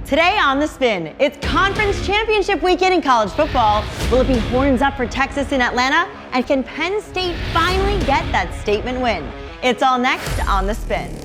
Today on The Spin, it's Conference Championship weekend in college football. Will it be horns up for Texas in Atlanta? And can Penn State finally get that statement win? It's all next on The Spin.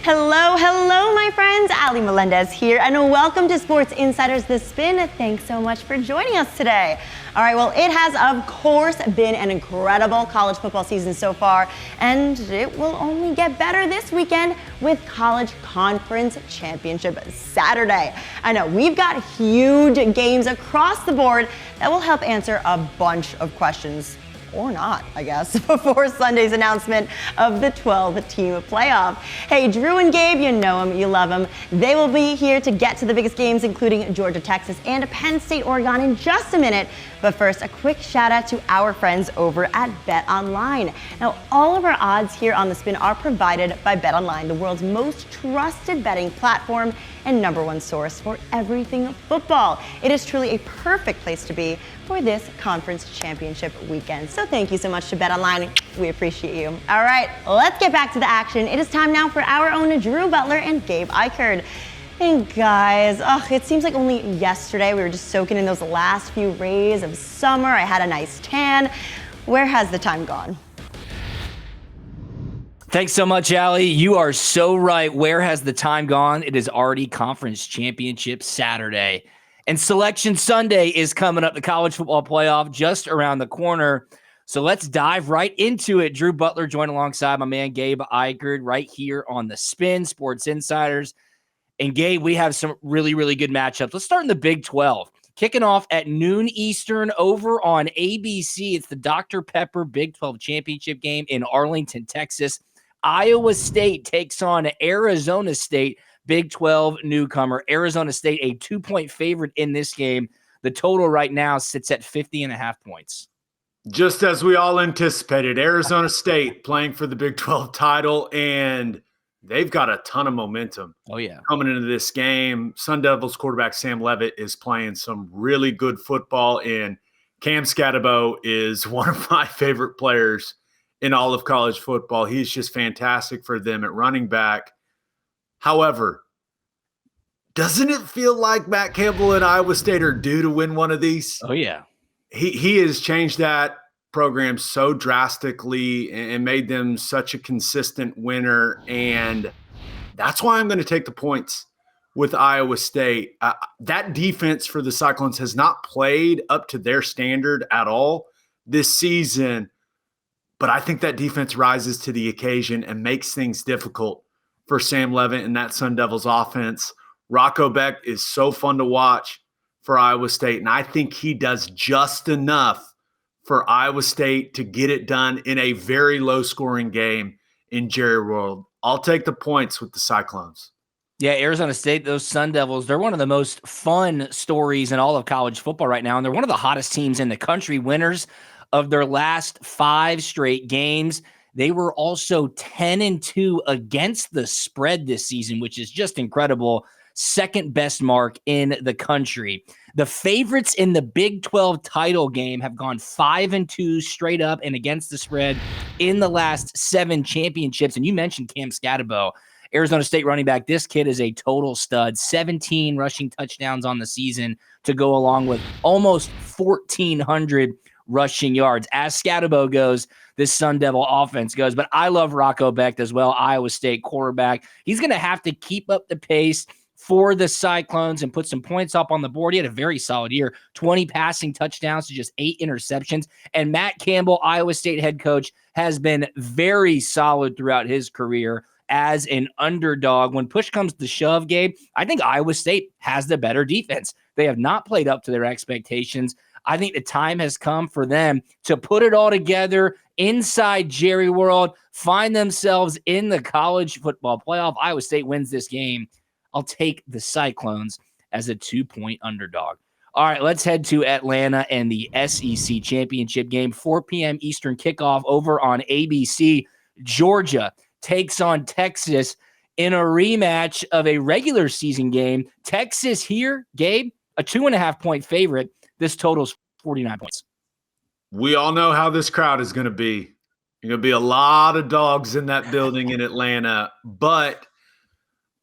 Hello, my friends. Ali Melendez here, and welcome to Sports Insider's The Spin. Thanks so much for joining us today. All right, well, it has, of course, been an incredible college football season so far, and it will only get better this weekend with College Conference Championship Saturday. I know, we've got huge games across the board that will help answer a bunch of questions. Or not, I guess, before Sunday's announcement of the 12-team playoff. Hey, Drew and Gabe, you know them, you love them. They will be here to get to the biggest games, including Georgia, Texas, and Penn State, Oregon in just a minute. But first, a quick shout out to our friends over at BetOnline. Now, all of our odds here on The Spin are provided by BetOnline, the world's most trusted betting platform and #1 source for everything football. It is truly a perfect place to be for this conference championship weekend. So thank you so much to BetOnline. We appreciate you. All right, let's get back to the action. It is time now for our own Drew Butler and Gabe Ikard. And guys, it seems like only yesterday we were just soaking in those last few rays of summer. I had a nice tan. Where has the time gone? Thanks so much, Ali. You are so right. Where has the time gone? It is already Conference Championship Saturday. And Selection Sunday is coming up. The college football playoff just around the corner. So let's dive right into it. Drew Butler joined alongside my man Gabe Ikard right here on The Spin, Sports Insiders. And Gabe, we have some really, really good matchups. Let's start in the Big 12. Kicking off at noon Eastern over on ABC. It's the Dr. Pepper Big 12 Championship game in Arlington, Texas. Iowa State takes on Arizona State, Big 12 newcomer. Arizona State, a 2-point favorite in this game. The total right now sits at 50.5 points. Just as we all anticipated, Arizona State playing for the Big 12 title, and they've got a ton of momentum. Oh, yeah. Coming into this game, Sun Devils quarterback Sam Leavitt is playing some really good football, and Cam Scatterbo is one of my favorite players in all of college football. He's just fantastic for them at running back. However, doesn't it feel like Matt Campbell and Iowa State are due to win one of these? Oh, yeah. He has changed that program so drastically and made them such a consistent winner, and that's why I'm going to take the points with Iowa State. That defense for the Cyclones has not played up to their standard at all this season, but I think that defense rises to the occasion and makes things difficult for Sam Leavitt and that Sun Devils offense. Rocco Becht is so fun to watch for Iowa State, and I think he does just enough for Iowa State to get it done in a very low-scoring game in Jerry World. I'll take the points with the Cyclones. Yeah, Arizona State, those Sun Devils, they're one of the most fun stories in all of college football right now, and they're one of the hottest teams in the country, winners of their last 5 straight games. They were also 10-2 against the spread this season, which is just incredible. Second best mark in the country. The favorites in the Big 12 title game have gone 5-2 straight up and against the spread in the last 7 championships. And you mentioned Cam Scatterbo, Arizona State running back. This kid is a total stud. 17 rushing touchdowns on the season to go along with almost 1,400 rushing yards. As Scatterbo goes, this Sun Devil offense goes. But I love Rocco Becht as well, Iowa State quarterback. He's going to have to keep up the pace for the Cyclones and put some points up on the board. He had a very solid year, 20 passing touchdowns to just 8 interceptions. And Matt Campbell, Iowa State head coach, has been very solid throughout his career as an underdog. When push comes to shove, Gabe, I think Iowa State has the better defense. They have not played up to their expectations. I think the time has come for them to put it all together inside Jerry World, find themselves in the college football playoff. Iowa State wins this game. I'll take the Cyclones as a 2-point underdog. All right, let's head to Atlanta and the SEC championship game. 4 p.m. Eastern kickoff over on ABC. Georgia takes on Texas in a rematch of a regular season game. Texas here, Gabe, a 2.5-point favorite. This totals 49 points. We all know how this crowd is going to be. There'll be a lot of dogs in that building in Atlanta, but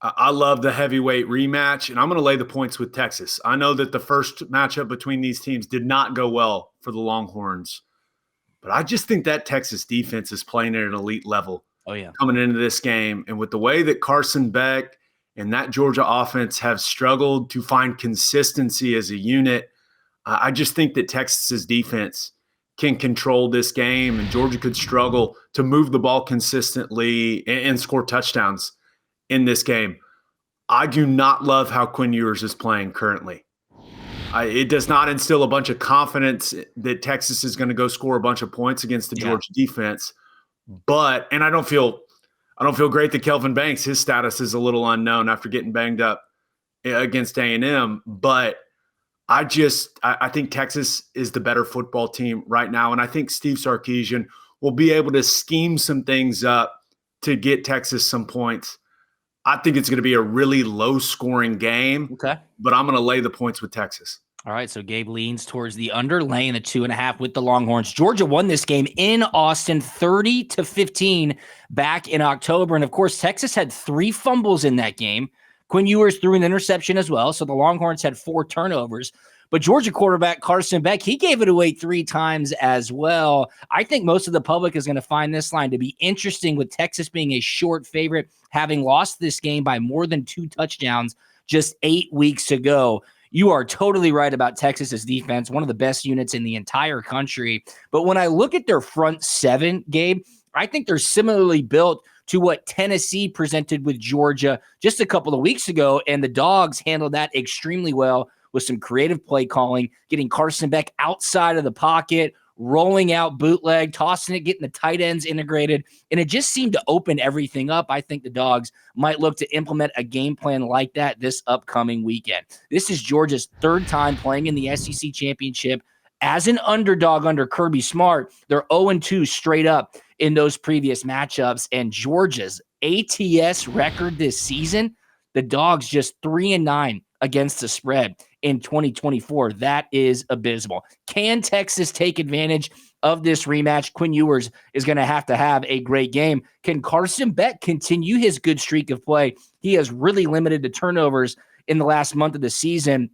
I love the heavyweight rematch, and I'm going to lay the points with Texas. I know that the first matchup between these teams did not go well for the Longhorns, but I just think that Texas defense is playing at an elite level coming into this game. And with the way that Carson Beck and that Georgia offense have struggled to find consistency as a unit, I just think that Texas's defense can control this game, and Georgia could struggle to move the ball consistently and score touchdowns in this game. I do not love how Quinn Ewers is playing currently. It does not instill a bunch of confidence that Texas is going to go score a bunch of points against the Georgia defense. But I don't feel great that Kelvin Banks, his status is a little unknown after getting banged up against A&M. But I think Texas is the better football team right now, and I think Steve Sarkisian will be able to scheme some things up to get Texas some points. I think it's going to be a really low-scoring game, but I'm going to lay the points with Texas. All right, so Gabe leans towards the under, laying the 2.5 with the Longhorns. Georgia won this game in Austin 30-15 back in October, and of course, Texas had 3 fumbles in that game. Quinn Ewers threw an interception as well, so the Longhorns had 4 turnovers. But Georgia quarterback Carson Beck, he gave it away 3 times as well. I think most of the public is going to find this line to be interesting, with Texas being a short favorite, having lost this game by more than 2 touchdowns just 8 weeks ago. You are totally right about Texas's defense, one of the best units in the entire country. But when I look at their front 7, Gabe, I think they're similarly built to what Tennessee presented with Georgia just a couple of weeks ago, and the Dogs handled that extremely well with some creative play calling, getting Carson Beck outside of the pocket, rolling out bootleg, tossing it, getting the tight ends integrated, and it just seemed to open everything up. I think the Dogs might look to implement a game plan like that this upcoming weekend. This is Georgia's 3rd time playing in the SEC championship as an underdog under Kirby Smart. They're 0-2 straight up in those previous matchups, and Georgia's ATS record this season, the Dogs just 3-9 against the spread in 2024. That is abysmal. Can Texas take advantage of this rematch? Quinn Ewers is going to have a great game. Can Carson Beck continue his good streak of play? He has really limited the turnovers in the last month of the season.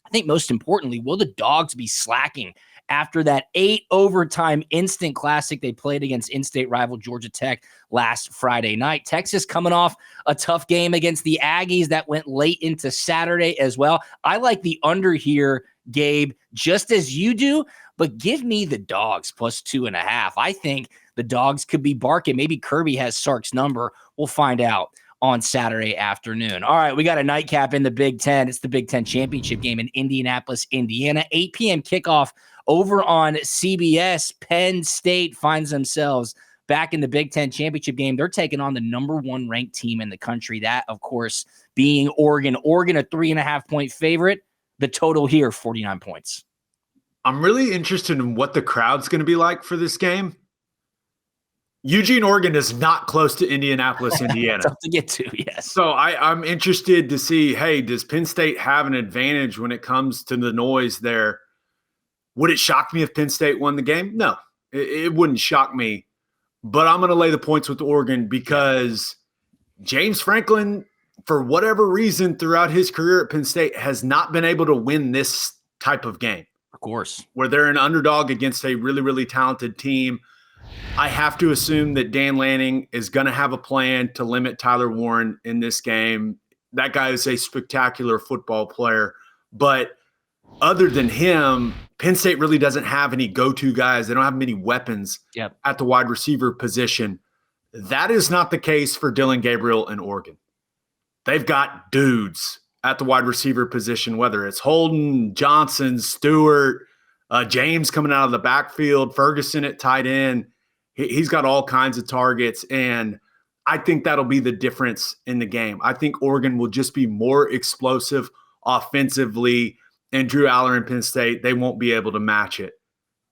I think most importantly, will the Dogs be slacking after that 8 overtime instant classic they played against in-state rival Georgia Tech last Friday night? Texas coming off a tough game against the Aggies that went late into Saturday as well. I like the under here, Gabe, just as you do, but give me the Dogs plus 2.5. I think the Dogs could be barking. Maybe Kirby has Sark's number. We'll find out on Saturday afternoon. All right, we got a nightcap in the Big Ten. It's the Big Ten championship game in Indianapolis, Indiana. 8 p.m. kickoff over on CBS. Penn State finds themselves back in the Big Ten championship game. They're taking on the number 1 ranked team in the country. That, of course, being Oregon. Oregon, a 3.5-point favorite. The total here, 49 points. I'm really interested in what the crowd's going to be like for this game. Eugene, Oregon is not close to Indianapolis, Indiana. Tough to get to, yes. So I'm interested to see, hey, does Penn State have an advantage when it comes to the noise there? Would it shock me if Penn State won the game? No, it wouldn't shock me. But I'm going to lay the points with Oregon because James Franklin, for whatever reason throughout his career at Penn State, has not been able to win this type of game. Of course. Where they're an underdog against a really, really talented team. I have to assume that Dan Lanning is going to have a plan to limit Tyler Warren in this game. That guy is a spectacular football player. But other than him, Penn State really doesn't have any go-to guys. They don't have many weapons at the wide receiver position. That is not the case for Dylan Gabriel in Oregon. They've got dudes at the wide receiver position, whether it's Holden, Johnson, Stewart, James coming out of the backfield, Ferguson at tight end. He's got all kinds of targets, and I think that'll be the difference in the game. I think Oregon will just be more explosive offensively, and Drew Aller and Penn State, they won't be able to match it.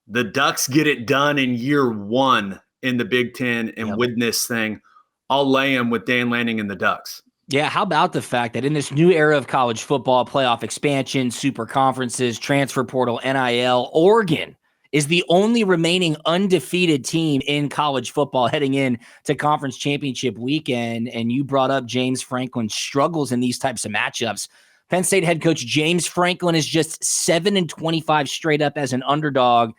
The Ducks get it done in year 1 in the Big Ten and win this thing. I'll lay them with Dan Lanning and the Ducks. Yeah, how about the fact that in this new era of college football, playoff expansion, super conferences, transfer portal, NIL, Oregon is the only remaining undefeated team in college football heading in to conference championship weekend. And you brought up James Franklin's struggles in these types of matchups. Penn State head coach James Franklin is just 7-25 straight up as an underdog,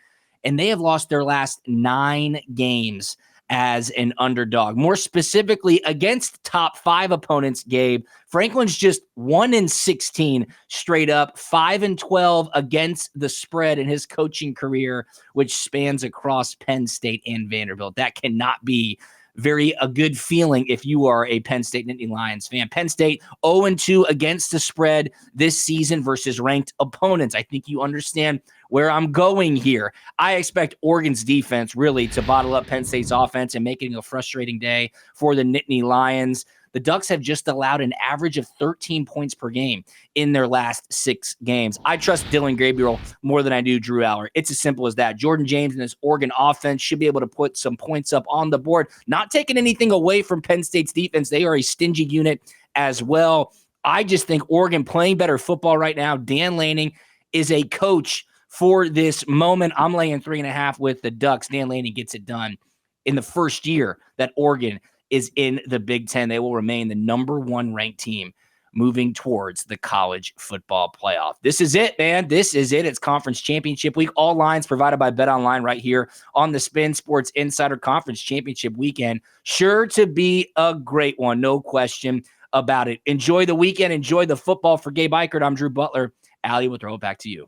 and they have lost their last 9 games as an underdog. More specifically, against top 5 opponents, Gabe, Franklin's just 1-16 straight up, 5-12 against the spread in his coaching career, which spans across Penn State and Vanderbilt. That cannot be a good feeling if you are a Penn State Nittany Lions fan. Penn State 0-2 against the spread this season versus ranked opponents. I think you understand where I'm going here. I expect Oregon's defense really to bottle up Penn State's offense and make it a frustrating day for the Nittany Lions. The Ducks have just allowed an average of 13 points per game in their last 6 games. I trust Dylan Gabriel more than I do Drew Aller. It's as simple as that. Jordan James and his Oregon offense should be able to put some points up on the board, not taking anything away from Penn State's defense. They are a stingy unit as well. I just think Oregon playing better football right now. Dan Lanning is a coach for this moment. I'm laying 3.5 with the Ducks. Dan Lanning gets it done in the first year that Oregon is in the Big Ten. They will remain the number 1 ranked team moving towards the college football playoff. This is it, man. This is it. It's conference championship week. All lines provided by BetOnline right here on the Spin Sports Insider Conference Championship weekend. Sure to be a great one. No question about it. Enjoy the weekend. Enjoy the football. For Gabe Ikard, I'm Drew Butler. Allie, we'll throw it back to you.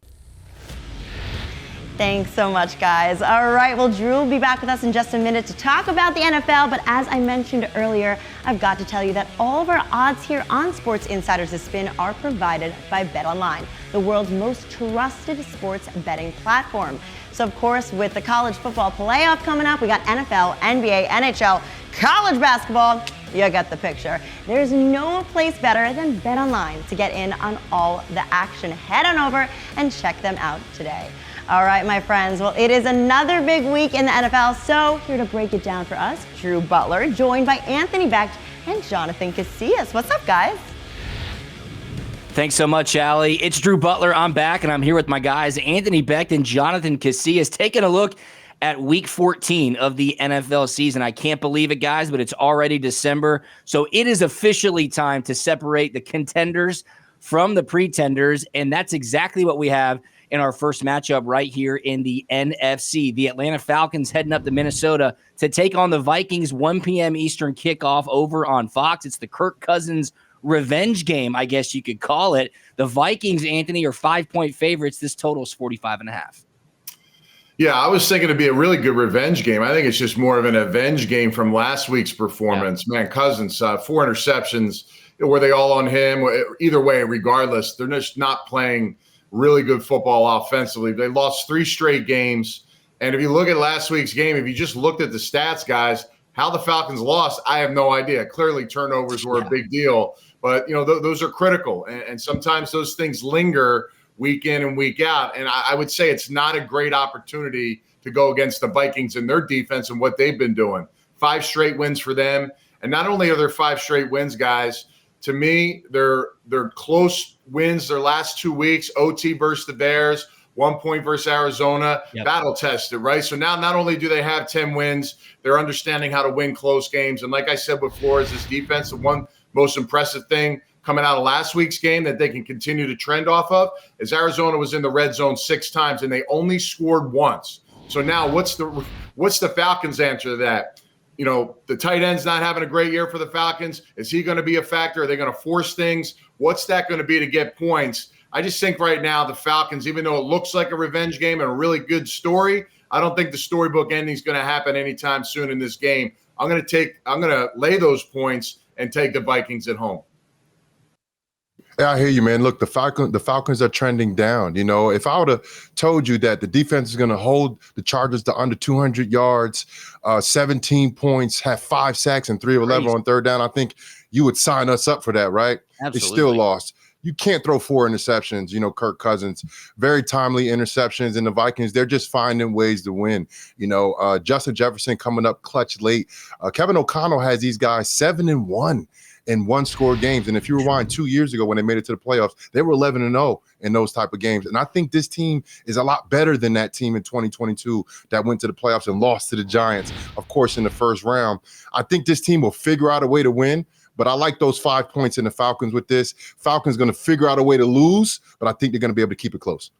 Thanks so much, guys. All right, well, Drew will be back with us in just a minute to talk about the NFL, but as I mentioned earlier, I've got to tell you that all of our odds here on Sports Insiders The Spin are provided by BetOnline, the world's most trusted sports betting platform. So, of course, with the college football playoff coming up, we got NFL, NBA, NHL, college basketball. You get the picture. There's no place better than BetOnline to get in on all the action. Head on over and check them out today. All right, my friends. Well, it is another big week in the NFL, so here to break it down for us, Drew Butler, joined by Anthony Becht and Jonathan Casillas. What's up, guys? Thanks so much, Allie. It's Drew Butler. I'm back, and I'm here with my guys, Anthony Becht and Jonathan Casillas, taking a look at Week 14 of the NFL season. I can't believe it, guys, but it's already December, so it is officially time to separate the contenders from the pretenders, and that's exactly what we have in our first matchup right here in the NFC. The Atlanta Falcons heading up to Minnesota to take on the Vikings, 1 p.m. Eastern kickoff over on Fox. It's the Kirk Cousins revenge game, I guess you could call it. The Vikings, Anthony, are 5-point favorites. This total is 45.5. Yeah, I was thinking it'd be a really good revenge game. I think it's just more of an avenge game from last week's performance. Yeah. Man, Cousins, 4 interceptions. Were they all on him? Either way, regardless, they're just not playing really good football offensively. They lost 3 straight games. And if you look at last week's game, if you just looked at the stats, guys, how the Falcons lost, I have no idea. Clearly, turnovers were a big deal. But, those are critical. And sometimes those things linger week in and week out. And I would say it's not a great opportunity to go against the Vikings and their defense and what they've been doing. 5 straight wins for them. And not only are there 5 straight wins, guys, to me, they're close wins their last 2 weeks. OT versus the Bears, 1 point versus Arizona, battle tested, right? So now not only do they have 10 wins, they're understanding how to win close games. And like I said before, is this defense, the one most impressive thing coming out of last week's game that they can continue to trend off of is Arizona was in the red zone 6 times and they only scored once. So now what's the Falcons' answer to that? The tight end's not having a great year for the Falcons. Is he going to be a factor? Are they going to force things? What's that going to be to get points? I just think right now the Falcons, even though it looks like a revenge game and a really good story, I don't think the storybook ending is going to happen anytime soon in this game. I'm going to lay those points and take the Vikings at home. Yeah, I hear you, man. Look, the Falcons are trending down. If I would have told you that the defense is going to hold the Chargers to under 200 yards, 17 points, have 5 sacks and 3 of 11 on third down, I think you would sign us up for that, right? Absolutely. They still lost. You can't throw 4 interceptions. Kirk Cousins, very timely interceptions, and the Vikings, they're just finding ways to win. Justin Jefferson coming up clutch late. Kevin O'Connell has these guys 7-1. in one-score games. And if you rewind 2 years ago when they made it to the playoffs, they were 11-0 in those type of games. And I think this team is a lot better than that team in 2022 that went to the playoffs and lost to the Giants, of course, in the first round. I think this team will figure out a way to win. But I like those 5 points in the Falcons with this. Falcons going to figure out a way to lose, but I think they're going to be able to keep it close.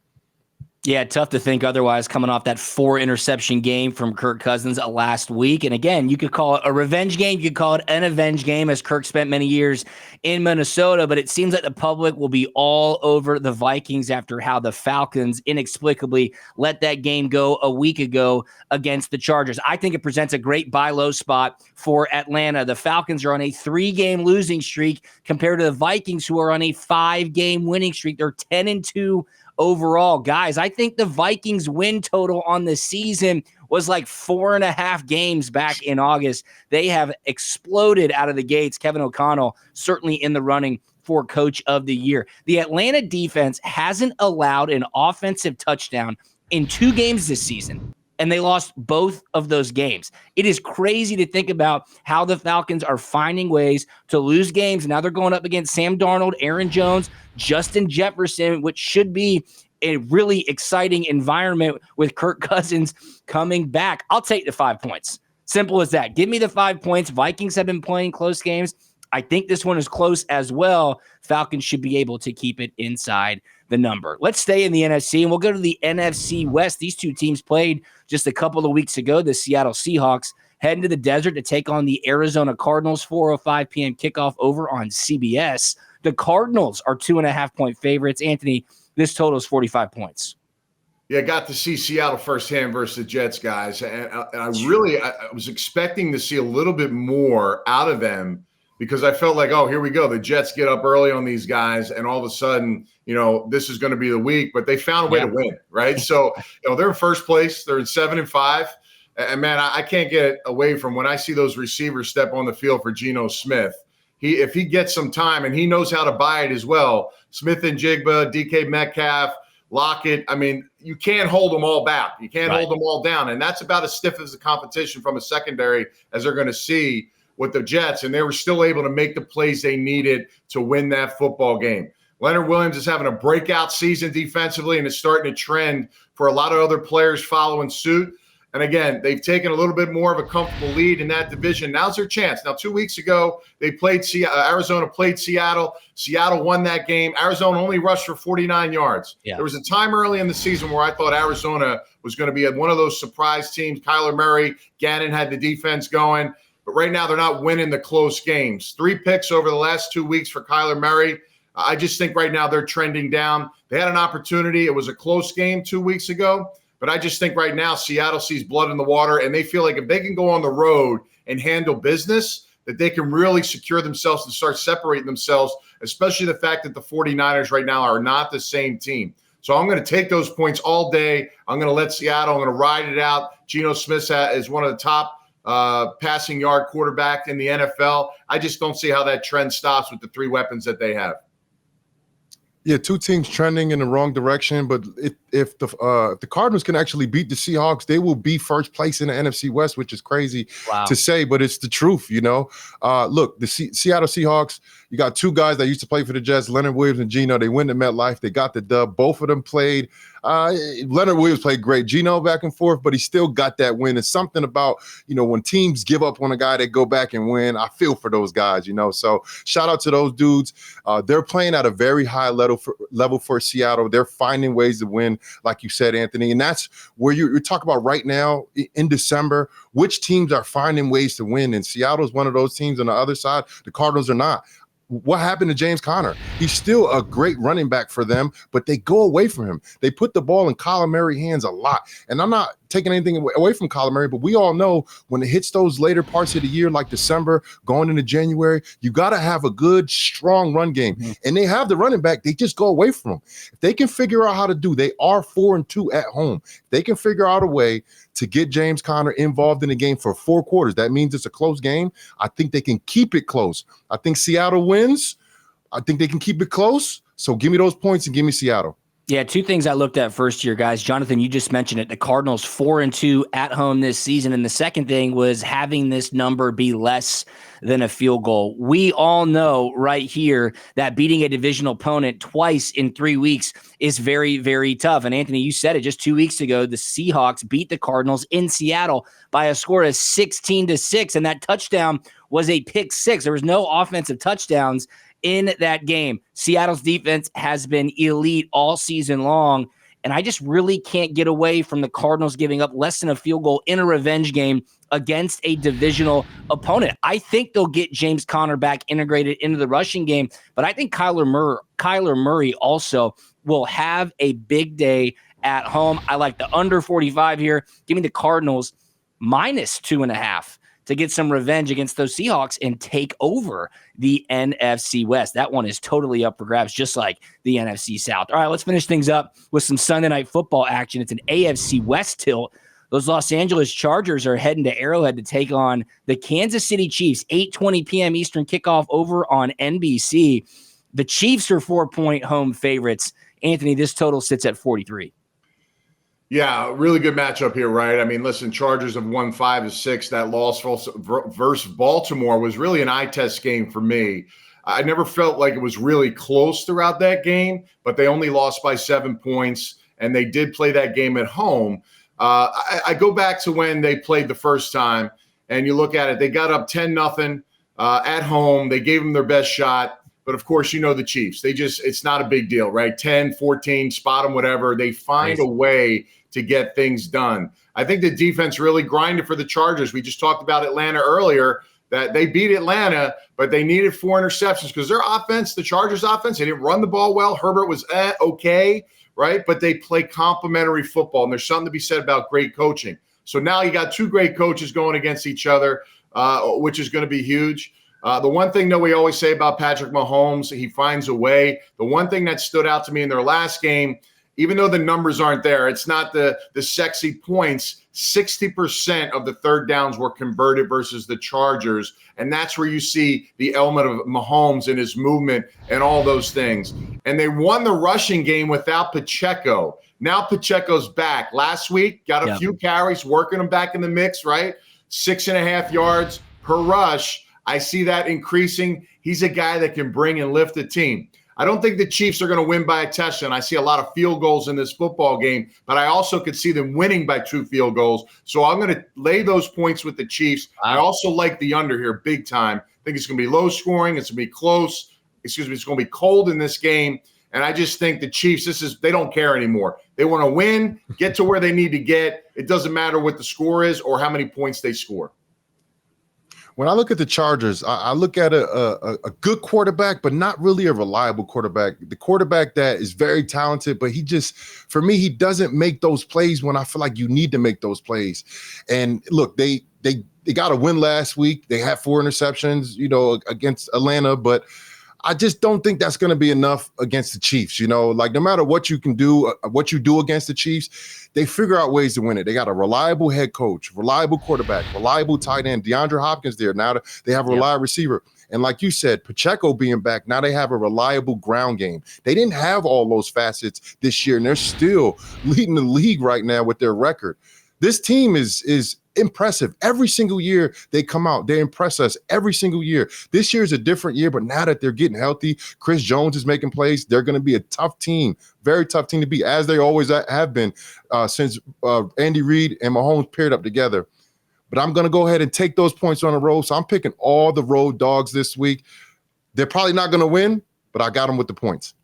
Yeah, tough to think otherwise coming off that 4-interception game from Kirk Cousins last week. And again, you could call it a revenge game. You could call it an avenge game, as Kirk spent many years in Minnesota. But it seems like the public will be all over the Vikings after how the Falcons inexplicably let that game go a week ago against the Chargers. I think it presents a great buy low spot for Atlanta. The Falcons are on a 3-game losing streak compared to the Vikings, who are on a 5-game winning streak. They're 10-2 overall. Guys, I think the Vikings win total on the season was like 4.5 games back in August. They have exploded out of the gates. Kevin O'Connell certainly in the running for coach of the year. The Atlanta defense hasn't allowed an offensive touchdown in 2 games this season, and they lost both of those games. It is crazy to think about how the Falcons are finding ways to lose games. Now they're going up against Sam Darnold, Aaron Jones, Justin Jefferson, which should be a really exciting environment with Kirk Cousins coming back. I'll take the 5 points. Simple as that. Give me the 5 points. Vikings have been playing close games. I think this one is close as well. Falcons should be able to keep it inside the number. Let's stay in the NFC, and we'll go to the NFC West. These two teams played just a couple of weeks ago. The Seattle Seahawks heading to the desert to take on the Arizona Cardinals, 4:05 p.m. kickoff over on CBS. The Cardinals are 2.5-point favorites. Anthony, this total is 45 points. Yeah, got to see Seattle firsthand versus the Jets, guys. And I was expecting to see a little bit more out of them, because I felt like, oh, here we go. The Jets get up early on these guys, and all of a sudden, this is going to be the week. But they found a way to win, right? So, they're in first place. They're in 7-5. And, man, I can't get away from when I see those receivers step on the field for Geno Smith. If he gets some time, and he knows how to buy it as well, Smith and Jigba, DK Metcalf, Lockett, I mean, you can't hold them all back. You can't hold them all down. And that's about as stiff as the competition from a secondary as they're going to see with the Jets, and they were still able to make the plays they needed to win that football game. Leonard Williams is having a breakout season defensively, and it's starting to trend for a lot of other players following suit. And again, they've taken a little bit more of a comfortable lead in that division. Now's their chance. Now, 2 weeks ago, Arizona played Seattle. Seattle won that game. Arizona only rushed for 49 yards. Yeah. There was a time early in the season where I thought Arizona was going to be one of those surprise teams. Kyler Murray, Gannon had the defense going. But right now, they're not winning the close games. 3 picks over the last 2 weeks for Kyler Murray. I just think right now they're trending down. They had an opportunity. It was a close game 2 weeks ago. But I just think right now Seattle sees blood in the water, and they feel like if they can go on the road and handle business, that they can really secure themselves and start separating themselves, especially the fact that the 49ers right now are not the same team. So I'm going to take those points all day. I'm going to let Seattle. I'm going to ride it out. Geno Smith is one of the top passing yard quarterback in the NFL. I just don't see how that trend stops with the 3 weapons that they have. Yeah, 2 teams trending in the wrong direction. But if the Cardinals can actually beat the Seahawks, they will be first place in the NFC West, which is crazy to say, but it's the truth, Look, the Seattle Seahawks, you got 2 guys that used to play for the Jets, Leonard Williams and Geno. They win the MetLife. They got the dub. Both of them played. Leonard Williams played great. Geno back and forth, but he still got that win. It's something about, when teams give up on a guy, they go back and win. I feel for those guys, So shout out to those dudes. They're playing at a very high level for Seattle. They're finding ways to win, like you said, Anthony. And that's where you talk about right now in December, which teams are finding ways to win. And Seattle's one of those teams. On the other side, the Cardinals are not. What happened to James Conner? He's still a great running back for them, but they go away from him. They put the ball in Kyler Murray's hands a lot. And I'm not taking anything away from Kyler Murray, but we all know when it hits those later parts of the year, like December, going into January, you got to have a good, strong run game. Mm-hmm. And they have the running back. They just go away from him. If they can figure out how to they are 4-2 at home. If they can figure out a way to get James Conner involved in the game for 4 quarters, that means it's a close game. I think they can keep it close. I think Seattle wins. I think they can keep it close. So give me those points and give me Seattle. Yeah, two things I looked at first here, guys. Jonathan, you just mentioned it. The Cardinals 4-2 at home this season. And the second thing was having this number be less than a field goal. We all know right here that beating a divisional opponent twice in 3 weeks is very, very tough. And Anthony, you said it just 2 weeks ago, the Seahawks beat the Cardinals in Seattle by a score of 16-6. And that touchdown was a pick six. There was no offensive touchdowns in that game. Seattle's defense has been elite all season long, and I just really can't get away from the Cardinals giving up less than a field goal in a revenge game against a divisional opponent. I think they'll get James Conner back integrated into the rushing game, but I think Kyler Murray also will have a big day at home. I like the under 45 here. Give me the Cardinals minus 2.5 to get some revenge against those Seahawks and take over the NFC West. That one is totally up for grabs, just like the NFC South. All right, let's finish things up with some Sunday night football action. It's an AFC West tilt. Those Los Angeles Chargers are heading to Arrowhead to take on the Kansas City Chiefs, 8:20 p.m. Eastern kickoff over on NBC. The Chiefs are 4-point home favorites. Anthony, this total sits at 43. Yeah, really good matchup here, right? I mean, listen, Chargers have won 5 of 6. That loss versus Baltimore was really an eye test game for me. I never felt like it was really close throughout that game, but they only lost by 7 points, and they did play that game at home. I go back to when they played the first time, and you look at it, they got up 10-0 at home. They gave them their best shot. But, of course, you know the Chiefs. It's not a big deal, right? 10, 14, spot them, whatever. They find a way to get things done. I think the defense really grinded for the Chargers. We just talked about Atlanta earlier, that they beat Atlanta, but they needed 4 interceptions because their offense, the Chargers offense, they didn't run the ball well. Herbert was okay, right? But they play complementary football, and there's something to be said about great coaching. So now you got 2 great coaches going against each other, which is going to be huge. The one thing that we always say about Patrick Mahomes, he finds a way. The one thing that stood out to me in their last game, even though the numbers aren't there, it's not the sexy points. 60% of the third downs were converted versus the Chargers. And that's where you see the element of Mahomes and his movement and all those things. And they won the rushing game without Pacheco. Now Pacheco's back. Last week, got a few carries, working him back in the mix, right? 6.5 yards per rush. I see that increasing. He's a guy that can bring and lift the team. I don't think the Chiefs are going to win by a touchdown. I see a lot of field goals in this football game, but I also could see them winning by 2 field goals. So I'm going to lay those points with the Chiefs. I also like the under here big time. I think it's going to be low scoring. It's going to be close. It's going to be cold in this game. And I just think the Chiefs, they don't care anymore. They want to win, get to where they need to get. It doesn't matter what the score is or how many points they score. When I look at the Chargers, I look at a good quarterback, but not really a reliable quarterback. The quarterback that is very talented, but for me, he doesn't make those plays when I feel like you need to make those plays. And look, they got a win last week. They had 4 interceptions, against Atlanta, but I just don't think that's going to be enough against the Chiefs. Like no matter what you can do, what you do against the Chiefs, they figure out ways to win it. They got a reliable head coach, reliable quarterback, reliable tight end, DeAndre Hopkins there. Now they have a reliable receiver. And like you said, Pacheco being back, now they have a reliable ground game. They didn't have all those facets this year, and they're still leading the league right now with their record. This team is impressive. Every single year they come out, they impress us every single year. This year is a different year, but now that they're getting healthy, Chris Jones is making plays. They're going to be a tough team, very tough team to beat, as they always have been since Andy Reid and Mahomes paired up together. But I'm going to go ahead and take those points on the road. So I'm picking all the road dogs this week. They're probably not going to win, but I got them with the points.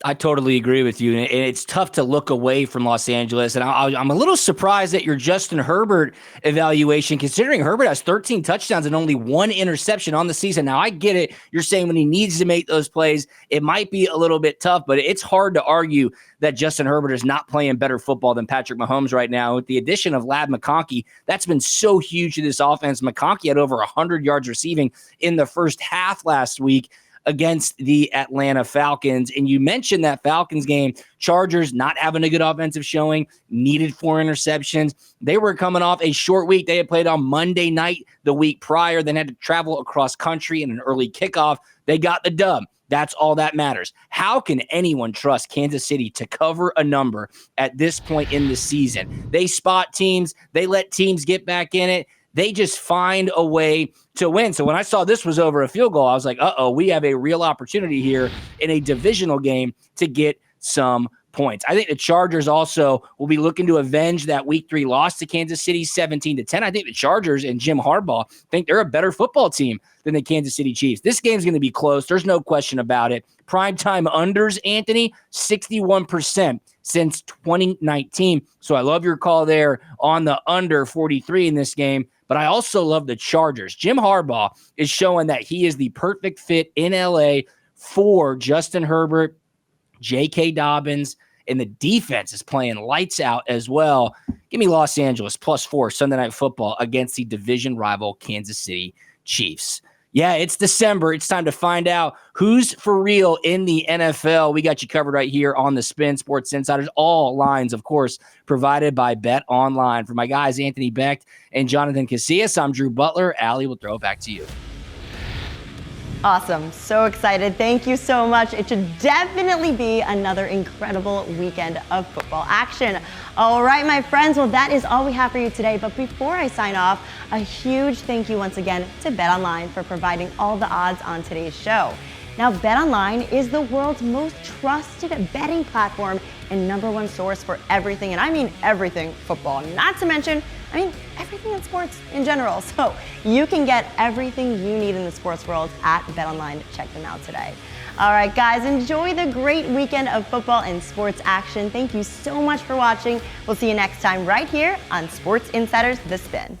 I totally agree with you. And it's tough to look away from Los Angeles. And I'm a little surprised at your Justin Herbert evaluation, considering Herbert has 13 touchdowns and only 1 interception on the season. Now, I get it. You're saying when he needs to make those plays, it might be a little bit tough, but it's hard to argue that Justin Herbert is not playing better football than Patrick Mahomes right now. With the addition of Ladd McConkey, that's been so huge to this offense. McConkey had over 100 yards receiving in the first half last week against the Atlanta Falcons. And you mentioned that Falcons game, Chargers not having a good offensive showing, needed 4 interceptions. They were coming off a short week. They had played on Monday night the week prior, then had to travel across country in an early kickoff. They got the dub. That's all that matters. How can anyone trust Kansas City to cover a number at this point in the season? They spot teams. They let teams get back in it. They just find a way to win. So when I saw this was over a field goal, I was like, we have a real opportunity here in a divisional game to get some points. I think the Chargers also will be looking to avenge that week 3 loss to Kansas City 17-10. I think the Chargers and Jim Harbaugh think they're a better football team than the Kansas City Chiefs. This game's going to be close. There's no question about it. Primetime unders, Anthony, 61% since 2019. So I love your call there on the under 43 in this game. But I also love the Chargers. Jim Harbaugh is showing that he is the perfect fit in LA for Justin Herbert, J.K. Dobbins, and the defense is playing lights out as well. Give me Los Angeles +4 Sunday Night Football against the division rival Kansas City Chiefs. Yeah, it's December. It's time to find out who's for real in the NFL. We got you covered right here on the Spin Sports Insiders. All lines, of course, provided by Bet Online. For my guys, Anthony Becht and Jonathan Casillas, I'm Drew Butler. Allie will throw it back to you. Awesome. So excited. Thank you so much. It should definitely be another incredible weekend of football action. All right, my friends. Well, that is all we have for you today. But before I sign off, a huge thank you once again to BetOnline for providing all the odds on today's show. Now, BetOnline is the world's most trusted betting platform and #1 source for everything, and I mean everything football, not to mention, everything in sports in general. So you can get everything you need in the sports world at BetOnline. Check them out today. All right, guys, enjoy the great weekend of football and sports action. Thank you so much for watching. We'll see you next time right here on Sports Insiders The Spin.